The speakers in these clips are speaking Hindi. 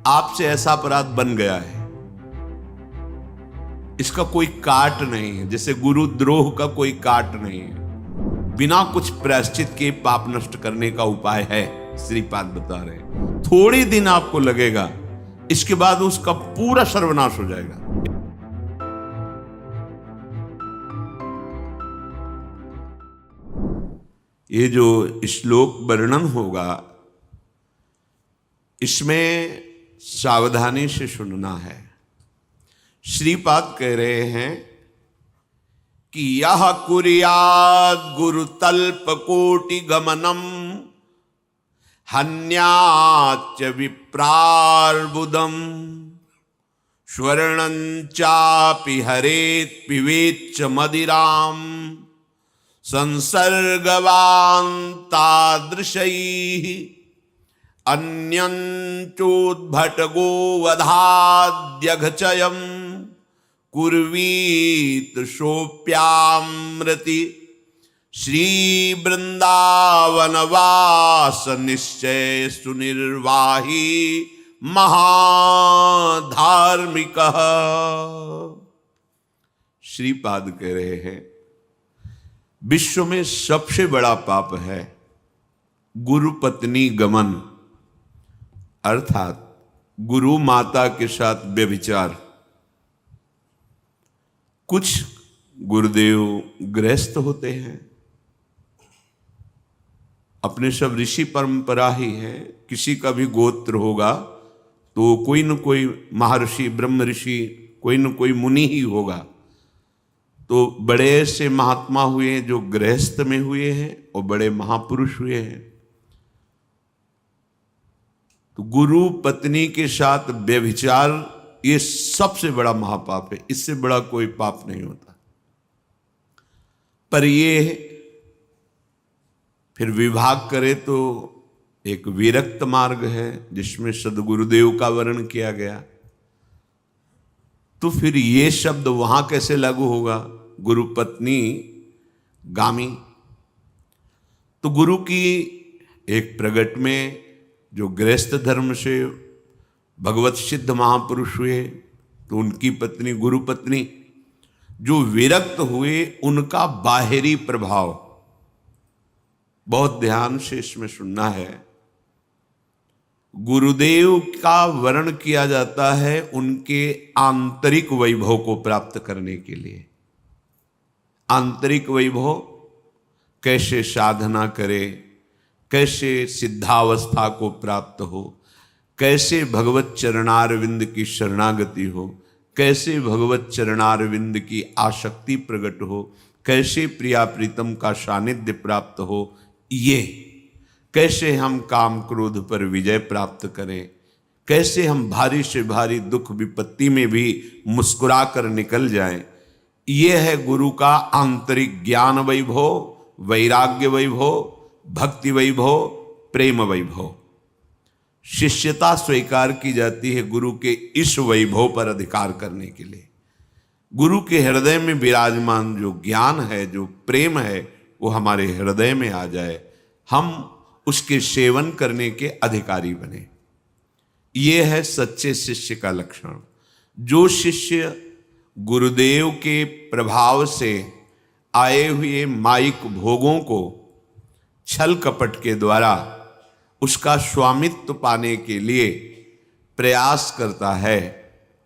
आपसे ऐसा अपराध बन गया है, इसका कोई काट नहीं है, जैसे गुरुद्रोह का कोई काट नहीं है, बिना कुछ प्रायश्चित के पाप नष्ट करने का उपाय है। श्रीपाद बता रहे हैं, थोड़ी दिन आपको लगेगा, इसके बाद उसका पूरा सर्वनाश हो जाएगा। ये जो श्लोक वर्णन होगा, इसमें सावधानी से सुनना है। श्रीपाद कह रहे हैं कि यह कुर्याद गुरुतल्प कोटि गमनम हन्याच विप्रार्बुदम स्वर्णं चापि हरेत् पिबेच्च मदिराम संसर्गवान् तादृशैः अन्यंचोद्भटगो वधाद्यघचयं कुर्वीत सोप्यामृति श्री वृंदावनवास निश्चय सुनिर्वाही महाधार्मिकः। श्रीपाद कह रहे हैं, विश्व में सबसे बड़ा पाप है गुरु पत्नी गमन, अर्थात गुरु माता के साथ व्यभिचार। कुछ गुरुदेव गृहस्थ होते हैं, अपने सब ऋषि परंपरा ही है, किसी का भी गोत्र होगा तो कोई न कोई महर्षि ब्रह्म ऋषि, कोई न कोई मुनि ही होगा। तो बड़े से महात्मा हुए जो गृहस्थ में हुए हैं और बड़े महापुरुष हुए हैं। तो गुरु पत्नी के साथ व्यभिचार ये सबसे बड़ा महापाप है, इससे बड़ा कोई पाप नहीं होता। पर ये फिर विभाग करे तो एक विरक्त मार्ग है जिसमें सद्गुरुदेव का वर्णन किया गया। तो फिर ये शब्द वहां कैसे लागू होगा, गुरु पत्नी गामी। तो गुरु की एक प्रगट में जो गृहस्थ धर्म से भगवत सिद्ध महापुरुष हुए, तो उनकी पत्नी गुरु पत्नी। जो विरक्त हुए उनका बाहरी प्रभाव, बहुत ध्यान से इसमें सुनना है। गुरुदेव का वर्णन किया जाता है उनके आंतरिक वैभव को प्राप्त करने के लिए। आंतरिक वैभव, कैसे साधना करे, कैसे सिद्धावस्था को प्राप्त हो, कैसे भगवत चरणारविंद की शरणागति हो, कैसे भगवत चरणारविंद की आसक्ति प्रकट हो, कैसे प्रिया प्रीतम का सानिध्य प्राप्त हो, ये कैसे हम काम क्रोध पर विजय प्राप्त करें, कैसे हम भारी से भारी दुख विपत्ति में भी मुस्कुरा कर निकल जाएं। ये है गुरु का आंतरिक ज्ञान वैभव, वैराग्य वैभव, भक्ति वैभव, प्रेम वैभव। शिष्यता स्वीकार की जाती है गुरु के इस वैभव पर अधिकार करने के लिए। गुरु के हृदय में विराजमान जो ज्ञान है, जो प्रेम है, वो हमारे हृदय में आ जाए, हम उसके सेवन करने के अधिकारी बने। ये है सच्चे शिष्य का लक्षण। जो शिष्य गुरुदेव के प्रभाव से आए हुए माइक भोगों को छल कपट के द्वारा उसका स्वामित्व पाने के लिए प्रयास करता है,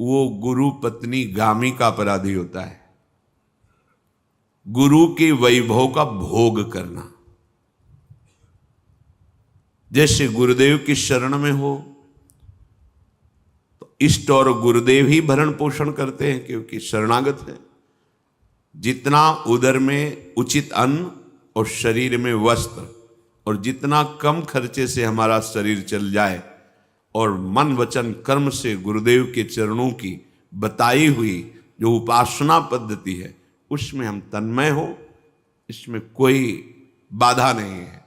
वो गुरु पत्नी गामी का अपराधी होता है। गुरु के वैभव का भोग करना, जैसे गुरुदेव की शरण में हो तो इष्ट और गुरुदेव ही भरण पोषण करते हैं, क्योंकि शरणागत है। जितना उदर में उचित अन्न और शरीर में वस्त्र, और जितना कम खर्चे से हमारा शरीर चल जाए और मन वचन कर्म से गुरुदेव के चरणों की बताई हुई जो उपासना पद्धति है उसमें हम तन्मय हो, इसमें कोई बाधा नहीं है।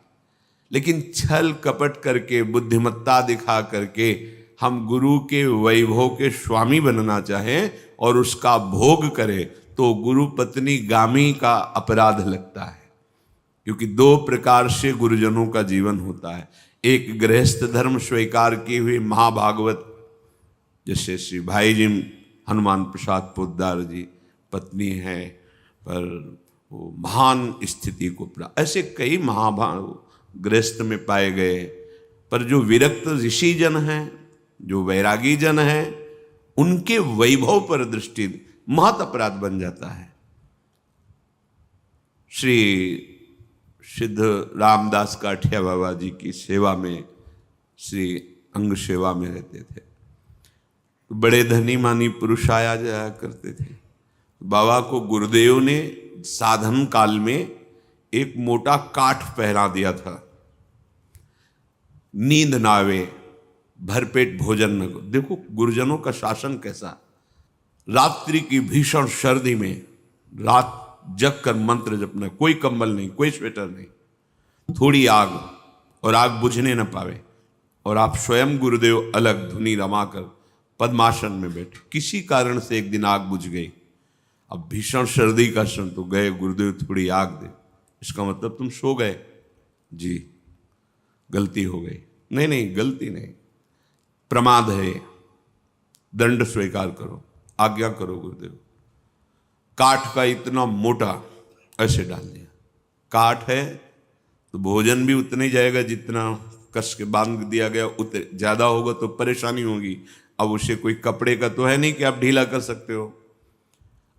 लेकिन छल कपट करके, बुद्धिमत्ता दिखा करके हम गुरु के वैभव के स्वामी बनना चाहें और उसका भोग करें, तो गुरु पत्नी गामी का अपराध लगता है। क्योंकि दो प्रकार से गुरुजनों का जीवन होता है। एक गृहस्थ धर्म स्वीकार किए हुए महाभागवत जैसे श्री भाई जी हनुमान प्रसाद पोद्दार जी पत्नी है, पर वो महान स्थिति को ऐसे कई महाभाव गृहस्थ में पाए गए। पर जो विरक्त ऋषि जन हैं, जो वैरागी जन हैं, उनके वैभव पर दृष्टि महत अपराध बन जाता है। श्री सिद्ध रामदास काठिया बाबा जी की सेवा में, श्री अंग सेवा में रहते थे, तो बड़े धनी मानी पुरुष आया जाया करते थे। बाबा को गुरुदेव ने साधन काल में एक मोटा काठ पहना दिया था, नींद ना आवे, भरपेट भोजन न करो। देखो गुरुजनों का शासन कैसा। रात्रि की भीषण सर्दी में रात जग कर मंत्र जपना, कोई कंबल नहीं, कोई स्वेटर नहीं, थोड़ी आग, और आग बुझने न पावे, और आप स्वयं गुरुदेव अलग धुनी रमाकर पद्मासन में बैठे। किसी कारण से एक दिन आग बुझ गई। अब भीषण सर्दी का क्षण, तो गए गुरुदेव थोड़ी आग दे। इसका मतलब तुम सो गए? जी, गलती हो गई। नहीं नहीं, गलती नहीं, प्रमाद है, दंड स्वीकार करो, आज्ञा करो गुरुदेव। काठ का इतना मोटा ऐसे डाल दिया। काठ है तो भोजन भी उतना ही जाएगा जितना कस के बांध दिया गया, उतने ज्यादा होगा तो परेशानी होगी। अब उसे कोई कपड़े का तो है नहीं कि आप ढीला कर सकते हो।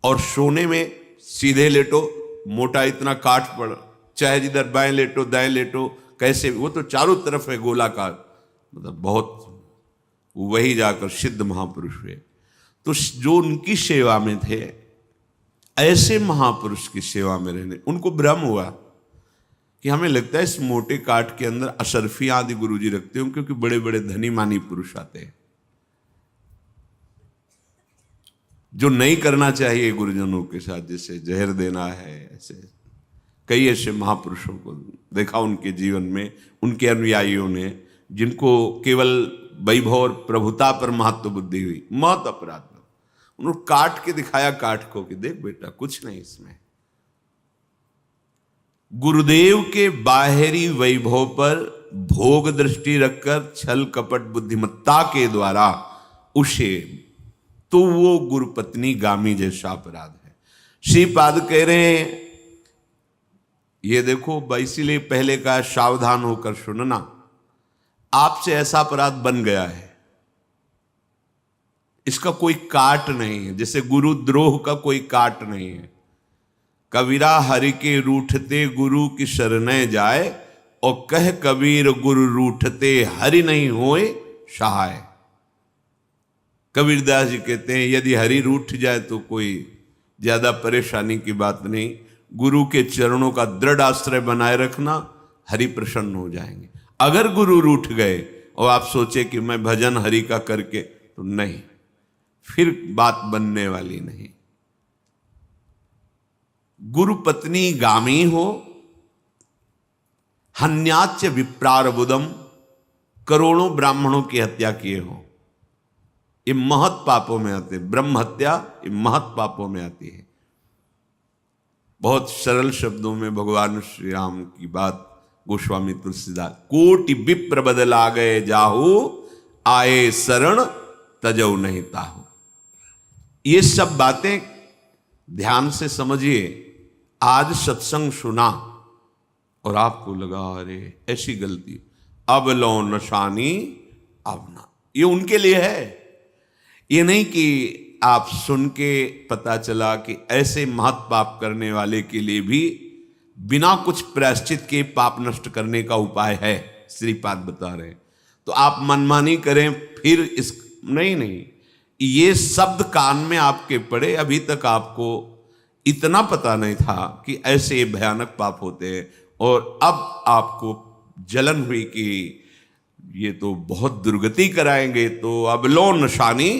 और सोने में सीधे लेटो, मोटा इतना काठ पड़, चाहे जिधर बाएं लेटो दाएं लेटो, कैसे, वो तो चारों तरफ है गोलाकार, मतलब बहुत। वही जाकर सिद्ध महापुरुष हुए। तो जो उनकी सेवा में थे, ऐसे महापुरुष की सेवा में रहने, उनको भ्रम हुआ कि हमें लगता है इस मोटे काठ के अंदर अशरफी आदि गुरुजी रखते हो, क्योंकि बड़े बड़े धनी मानी पुरुष आते हैं। जो नहीं करना चाहिए गुरुजनों के साथ, जैसे जहर देना है, ऐसे कई ऐसे महापुरुषों को देखा उनके जीवन में, उनके अनुयायियों ने, जिनको केवल वैभव और प्रभुता पर महत्व बुद्धि हुई, मत अपराध। उन्होंने काट के दिखाया काठ को कि देख बेटा कुछ नहीं इसमें। गुरुदेव के बाहरी वैभव पर भोग दृष्टि रखकर छल कपट बुद्धिमत्ता के द्वारा उसे, तो वो गुरुपत्नी गामी जैसा अपराध है। श्रीपाद कह रहे हैं, ये देखो, इसीलिए पहले का सावधान होकर सुनना, आपसे ऐसा अपराध बन गया है, इसका कोई काट नहीं है, जैसे गुरुद्रोह का कोई काट नहीं है। कबीरा हरि के रूठते गुरु की शरणै जाए, और कह कबीर गुरु रूठते हरि नहीं होए सहाय। कबीरदास जी कहते हैं, यदि हरि रूठ जाए तो कोई ज्यादा परेशानी की बात नहीं, गुरु के चरणों का दृढ़ आश्रय बनाए रखना, हरि प्रसन्न हो जाएंगे। अगर गुरु रूठ गए और आप सोचे कि मैं भजन हरि का करके, तो नहीं, फिर बात बनने वाली नहीं। गुरु पत्नी गामी हो, हन्याच विप्रार बुदम, करोड़ों ब्राह्मणों की हत्या किए हो, ये महत पापों में आते। ब्रह्म हत्या ये महत पापों में आती है। बहुत सरल शब्दों में भगवान श्री राम की बात गोस्वामी तुलसीदास, कोटि विप्र बदला गए जाहू, आए शरण तजऊ नहीं ताहू। ये सब बातें ध्यान से समझिए। आज सत्संग सुना और आपको लगा अरे ऐसी गलती, अब लो नशानी अब ना, ये उनके लिए है। ये नहीं कि आप सुन के पता चला कि ऐसे महत् पाप करने वाले के लिए भी बिना कुछ प्रायश्चित के पाप नष्ट करने का उपाय है, श्रीपाद बता रहे हैं। तो आप मनमानी करें फिर इस, नहीं, ये शब्द कान में आपके पड़े, अभी तक आपको इतना पता नहीं था कि ऐसे भयानक पाप होते हैं, और अब आपको जलन हुई कि ये तो बहुत दुर्गति कराएंगे, तो अब लो नशानी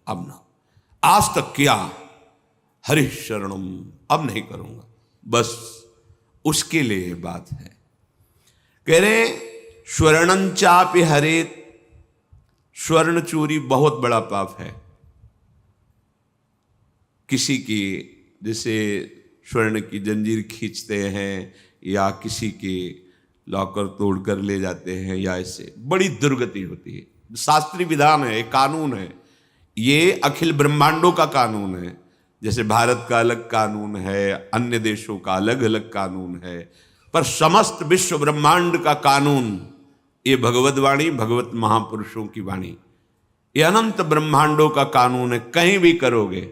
अब ना। आज तक किया, हरि शरणम, अब नहीं करूंगा, बस उसके लिए बात है। कह रहे स्वर्णंचापि हरेत, स्वर्ण चोरी बहुत बड़ा पाप है। किसी की जैसे स्वर्ण की जंजीर खींचते हैं, या किसी के लॉकर तोड़कर ले जाते हैं, या ऐसे बड़ी दुर्गति होती है। शास्त्रीय विधान है, एक कानून है, ये अखिल ब्रह्मांडों का कानून है। जैसे भारत का अलग कानून है, अन्य देशों का अलग अलग कानून है, पर समस्त विश्व ब्रह्मांड का कानून ये भगवत वाणी, भगवत महापुरुषों की वाणी, ये अनंत ब्रह्मांडों का कानून है। कहीं भी करोगे।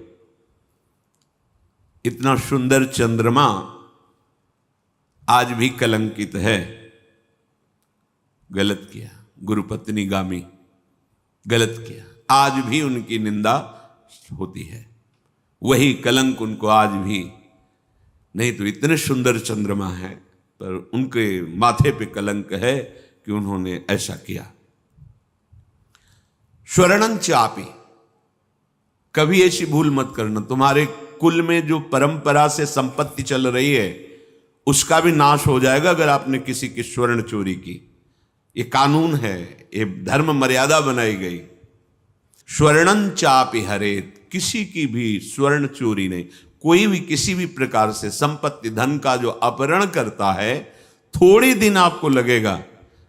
इतना सुंदर चंद्रमा आज भी कलंकित है। गलत किया, गुरुपत्नी गामी गलत किया, आज भी उनकी निंदा होती है। वही कलंक उनको आज भी, नहीं तो इतने सुंदर चंद्रमा है, पर उनके माथे पे कलंक है कि उन्होंने ऐसा किया। स्वर्णं चापि, कभी ऐसी भूल मत करना। तुम्हारे कुल में जो परंपरा से संपत्ति चल रही है उसका भी नाश हो जाएगा अगर आपने किसी की स्वर्ण चोरी की। ये कानून है, ये धर्म मर्यादा बनाई गई। स्वर्णं चापि हरेत, किसी की भी स्वर्ण चोरी नहीं। कोई भी किसी भी प्रकार से संपत्ति धन का जो अपहरण करता है, थोड़ी दिन आपको लगेगा,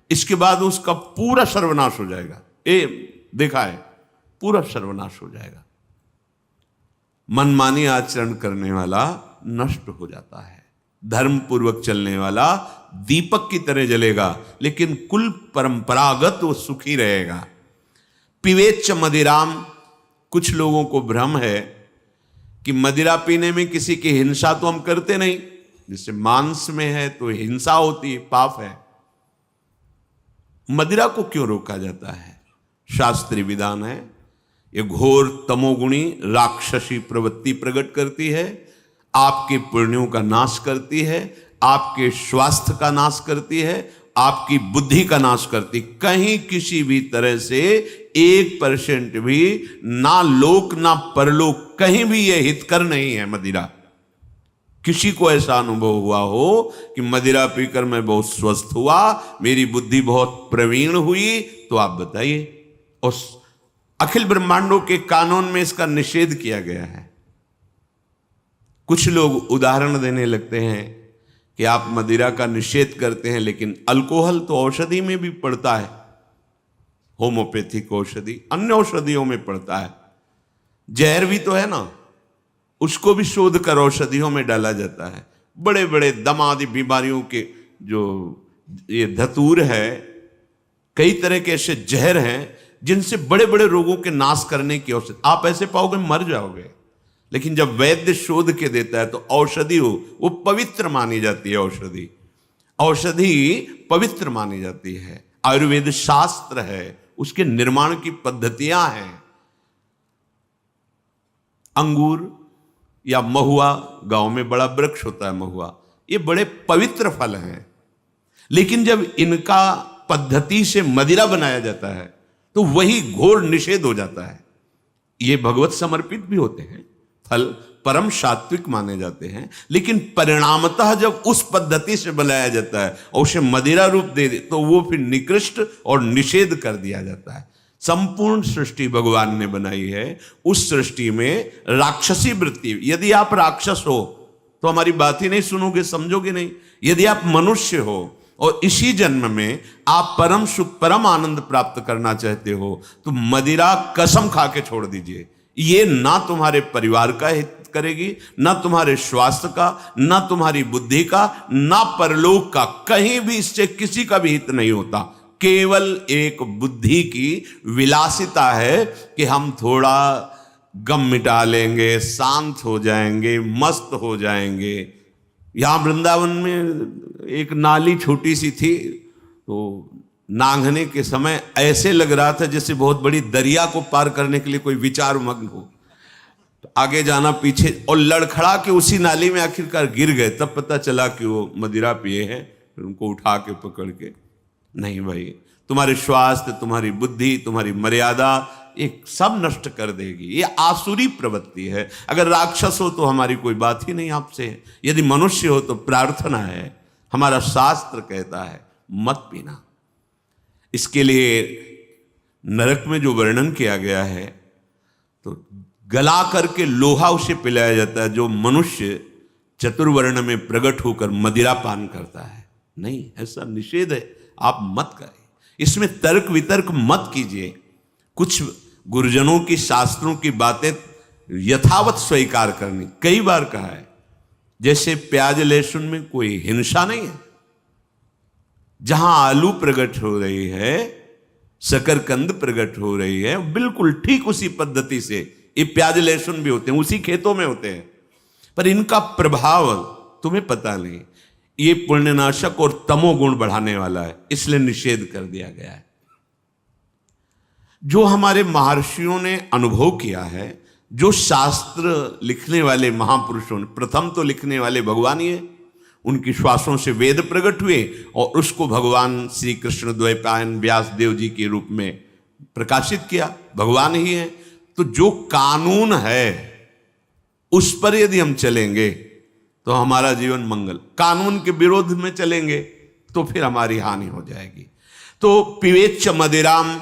इसके बाद उसका पूरा सर्वनाश हो जाएगा। ये देखा है, पूरा सर्वनाश हो जाएगा। मनमानी आचरण करने वाला नष्ट हो जाता है, धर्म पूर्वक चलने वाला दीपक की तरह जलेगा, लेकिन कुल परंपरागत वो सुखी रहेगा। पिवेच्च मदिराम, कुछ लोगों को भ्रम है कि मदिरा पीने में किसी की हिंसा तो हम करते नहीं, जैसे मांस में है तो हिंसा होती है, पाप है। मदिरा को क्यों रोका जाता है? शास्त्रीय विधान है, ये घोर तमोगुणी राक्षसी प्रवृत्ति प्रकट करती है, आपके पुण्यों का नाश करती है, आपके स्वास्थ्य का नाश करती है, आपकी बुद्धि का नाश करती। कहीं किसी भी तरह से 1% भी, ना लोक ना परलोक, कहीं भी यह हितकर नहीं है मदिरा। किसी को ऐसा अनुभव हुआ हो कि मदिरा पीकर मैं बहुत स्वस्थ हुआ, मेरी बुद्धि बहुत प्रवीण हुई, तो आप बताइए। और अखिल ब्रह्मांडों के कानून में इसका निषेध किया गया है। कुछ लोग उदाहरण देने लगते हैं कि आप मदिरा का निषेध करते हैं, लेकिन अल्कोहल तो औषधि में भी पड़ता है, होम्योपैथिक औषधि, अन्य औषधियों में पड़ता है। जहर भी तो है ना, उसको भी शोध कर औषधियों में डाला जाता है। बड़े बड़े दम आदि बीमारियों के जो ये धतूर है, कई तरह के ऐसे जहर हैं जिनसे बड़े बड़े रोगों के नाश करने की औषधि। आप ऐसे पाओगे मर जाओगे, लेकिन जब वैद्य शोध के देता है तो औषधि हो, वो पवित्र मानी जाती है। औषधि पवित्र मानी जाती है। आयुर्वेद शास्त्र है, उसके निर्माण की पद्धतियां हैं। अंगूर या महुआ, गांव में बड़ा वृक्ष होता है महुआ, ये बड़े पवित्र फल हैं, लेकिन जब इनका पद्धति से मदिरा बनाया जाता है तो वही घोर निषेध हो जाता है। ये भगवत समर्पित भी होते हैं, फल परम सात्विक माने जाते हैं, लेकिन परिणामतः जब उस पद्धति से बनाया जाता है और उसे मदिरा रूप दे दे तो वो फिर निकृष्ट और निषेध कर दिया जाता है। संपूर्ण सृष्टि भगवान ने बनाई है, उस सृष्टि में राक्षसी वृत्ति। यदि आप राक्षस हो तो हमारी बात ही नहीं सुनोगे, समझोगे नहीं। यदि आप मनुष्य हो और इसी जन्म में आप परम सुख, परम आनंद प्राप्त करना चाहते हो, तो मदिरा कसम खा के छोड़ दीजिए। ये ना तुम्हारे परिवार का हित करेगी, ना तुम्हारे स्वास्थ्य का, ना तुम्हारी बुद्धि का, ना परलोक का। कहीं भी इससे किसी का भी हित नहीं होता। केवल एक बुद्धि की विलासिता है कि हम थोड़ा गम मिटा लेंगे, शांत हो जाएंगे, मस्त हो जाएंगे। यहां वृंदावन में एक नाली छोटी सी थी, तो नांगने के समय ऐसे लग रहा था जैसे बहुत बड़ी दरिया को पार करने के लिए कोई विचार मग्न हो। तो आगे जाना, पीछे, और लड़खड़ा के उसी नाली में आखिरकार गिर गए। तब पता चला कि वो मदिरा पिए हैं। फिर उनको उठा के पकड़ के, नहीं भाई, तुम्हारे स्वास्थ्य, तुम्हारी बुद्धि, तुम्हारी मर्यादा एक सब नष्ट कर देगी। ये आसुरी प्रवृत्ति है। अगर राक्षस हो तो हमारी कोई बात ही नहीं आपसे, यदि मनुष्य हो तो प्रार्थना है। हमारा शास्त्र कहता है मत पीना। इसके लिए नरक में जो वर्णन किया गया है, तो गला करके लोहा उसे पिलाया जाता है जो मनुष्य चतुर्वर्ण में प्रकट होकर मदिरा पान करता है। नहीं, ऐसा निषेध है, आप मत करें। इसमें तर्क वितर्क मत कीजिए। कुछ गुरुजनों की शास्त्रों की बातें यथावत स्वीकार करनी। कई बार कहा है, जैसे प्याज लहसुन में कोई हिंसा नहीं है, जहां आलू प्रकट हो रही है, शकरकंद प्रकट हो रही है, बिल्कुल ठीक उसी पद्धति से ये प्याज लहसुन भी होते हैं, उसी खेतों में होते हैं, पर इनका प्रभाव तुम्हें पता नहीं। ये पुण्यनाशक और तमोगुण बढ़ाने वाला है, इसलिए निषेध कर दिया गया है। जो हमारे महर्षियों ने अनुभव किया है, जो शास्त्र लिखने वाले महापुरुषों ने, प्रथम तो लिखने वाले भगवान ही है, उनकी श्वासों से वेद प्रकट हुए और उसको भगवान श्री कृष्ण द्वैपायन व्यास देव जी के रूप में प्रकाशित किया, भगवान ही है। तो जो कानून है उस पर यदि हम चलेंगे तो हमारा जीवन मंगल, कानून के विरोध में चलेंगे तो फिर हमारी हानि हो जाएगी। तो पिबेच्च मदिराम,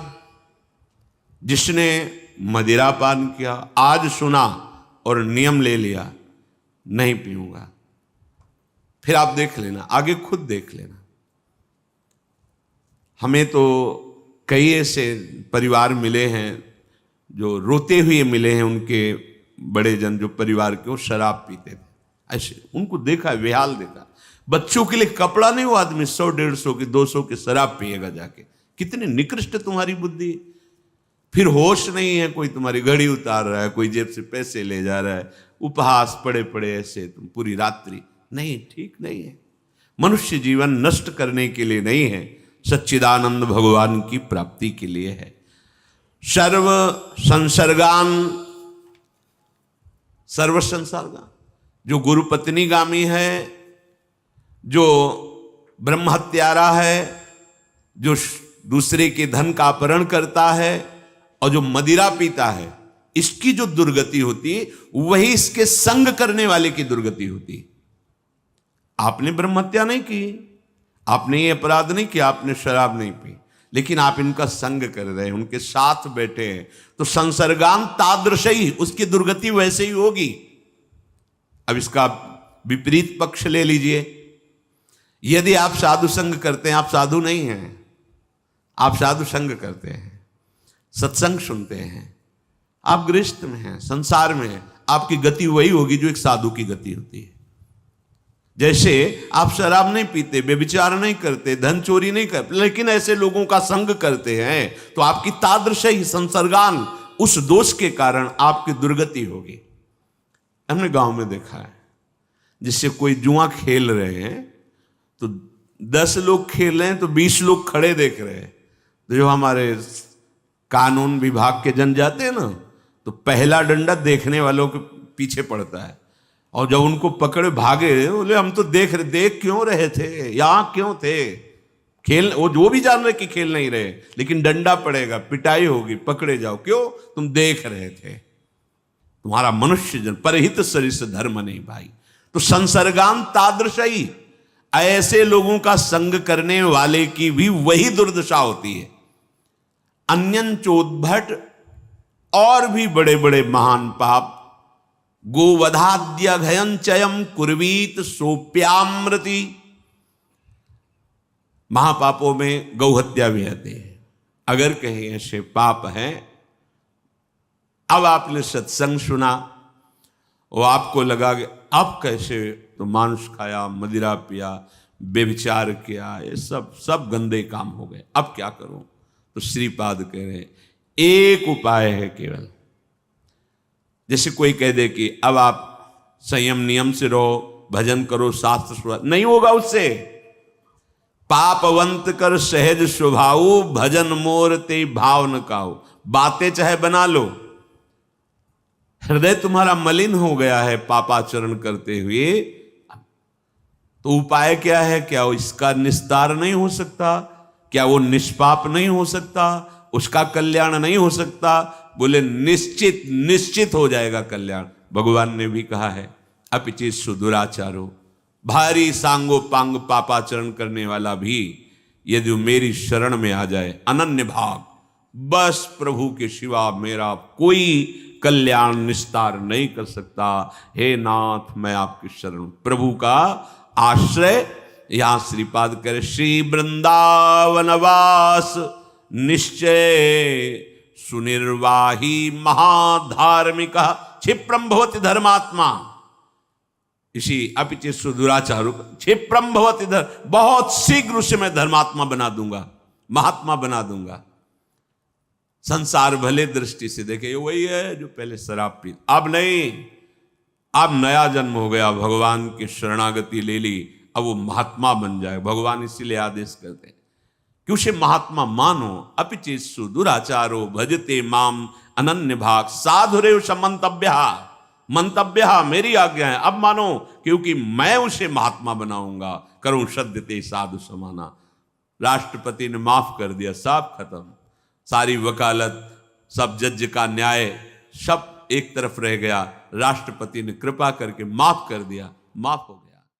जिसने मदिरा पान किया, आज सुना और नियम ले लिया, नहीं पीऊंगा, फिर आप देख लेना, आगे खुद देख लेना। हमें तो कई ऐसे परिवार मिले हैं जो रोते हुए मिले हैं, उनके बड़े जन जो परिवार के, वो शराब पीते थे, ऐसे उनको देखा, विहाल देखा। बच्चों के लिए कपड़ा नहीं, वो आदमी 100, 150 की, 200 की शराब पिएगा जाके। कितनी निकृष्ट तुम्हारी बुद्धि। फिर होश नहीं है, कोई तुम्हारी घड़ी उतार रहा है, कोई जेब से पैसे ले जा रहा है, उपहास पड़े पड़े ऐसे तुम पूरी रात्रि। नहीं, ठीक नहीं है। मनुष्य जीवन नष्ट करने के लिए नहीं है, सच्चिदानंद भगवान की प्राप्ति के लिए है। सर्व संसर्गान, सर्व संसर्गान, जो गुरु पत्नी गामी है, जो ब्रह्म हत्यारा है, जो दूसरे के धन का अपहरण करता है और जो मदिरा पीता है, इसकी जो दुर्गति होती है वही इसके संग करने वाले की दुर्गति होती है। आपने ब्रह्म हत्या नहीं की, आपने ये अपराध नहीं किया, आपने शराब नहीं पी, लेकिन आप इनका संग कर रहे हैं, उनके साथ बैठे हैं, तो संसर्गान तादृशी, उसकी दुर्गति वैसे ही होगी। अब इसका विपरीत पक्ष ले लीजिए। यदि आप साधु संग करते हैं, आप साधु नहीं हैं, आप साधु संग करते हैं, सत्संग सुनते हैं, आप गृहस्थ में हैं, संसार में हैं, आपकी गति वही होगी जो एक साधु की गति होती है। जैसे आप शराब नहीं पीते, व्यभिचार नहीं करते, धन चोरी नहीं करते, लेकिन ऐसे लोगों का संग करते हैं, तो आपकी तादृश ही संसर्गान, उस दोष के कारण आपकी दुर्गति होगी। हमने गांव में देखा है, जिससे कोई जुआ खेल रहे हैं तो 10 लोग खेल रहे हैं तो 20 लोग खड़े देख रहे हैं। तो जो हमारे कानून विभाग के जन जाते हैं ना, तो पहला डंडा देखने वालों के पीछे पड़ता है, और जब उनको पकड़े भागे, बोले हम तो देख क्यों रहे थे, यहां क्यों थे, खेल, वो भी जान रहे कि खेल नहीं रहे, लेकिन डंडा पड़ेगा, पिटाई होगी, पकड़े जाओ, क्यों, तुम देख रहे थे। तुम्हारा मनुष्य जन परहित सरिस धर्म नहीं भाई। तो संसर्गान तादृशी, ऐसे लोगों का संग करने वाले की भी वही दुर्दशा होती है। अन्यं चोद्भट, और भी बड़े बड़े महान पाप, गोवधाद्य घयं चयम कुर्वीत सोप्यामृति, महापापों में गौहत्या भी आते हैं। अगर कहीं ऐसे पाप हैं, अब आपने सत्संग सुना, वो आपको लगा कि अब कैसे तो मांस खाया, मदिरा पिया, व्यभिचार किया, ये सब गंदे काम हो गए, अब क्या करूं। तो श्रीपाद कह रहे एक उपाय है केवल। जैसे कोई कह दे कि अब आप संयम नियम से रहो, भजन करो, शास्त्र, नहीं होगा उससे। पापवंत कर सहज स्वभाव, भजन मोर ते भाव न काऊ। बातें चाहे बना लो, हृदय तुम्हारा मलिन हो गया है पापाचरण करते हुए, तो उपाय क्या है? क्या इसका निस्तार नहीं हो सकता? क्या वो निष्पाप नहीं हो सकता? उसका कल्याण नहीं हो सकता? बोले निश्चित हो जाएगा कल्याण। भगवान ने भी कहा है, अपिचित सुदुराचारो, भारी सांगो पांग पापाचरण करने वाला भी यदि मेरी शरण में आ जाए, अनन्य भाग, बस प्रभु के सिवा मेरा कोई कल्याण निस्तार नहीं कर सकता। हे नाथ, मैं आपकी शरण, प्रभु का आश्रय। यहां श्रीपाद करे, श्री वृंदावनवास निश्चय सुनिर्वाही महाधार्मिक क्षिप्रम भवति धर्मात्मा। इसी अपिचे सुदुराचारो क्षिप्रम भवति धर्म, बहुत शीघ्र उसे मैं धर्मात्मा बना दूंगा, महात्मा बना दूंगा। संसार भले दृष्टि से देखे ये वही है जो पहले शराब पी, अब नहीं, अब नया जन्म हो गया, भगवान की शरणागति ले ली, अब वो महात्मा बन जाए। भगवान इसीलिए आदेश करते हैं कि उसे महात्मा मानो। अपिचे सुदुराचारो भजते माम अनन्य भाग साधुरेव समंतव्य, मंतव्य मेरी आज्ञा है, अब मानो, क्योंकि मैं उसे महात्मा बनाऊंगा। करूं सद्यते साधु समाना। राष्ट्रपति ने माफ कर दिया, सब खत्म, सारी वकालत, सब जज का न्याय सब एक तरफ रह गया। राष्ट्रपति ने कृपा करके माफ कर दिया, माफ हो गया।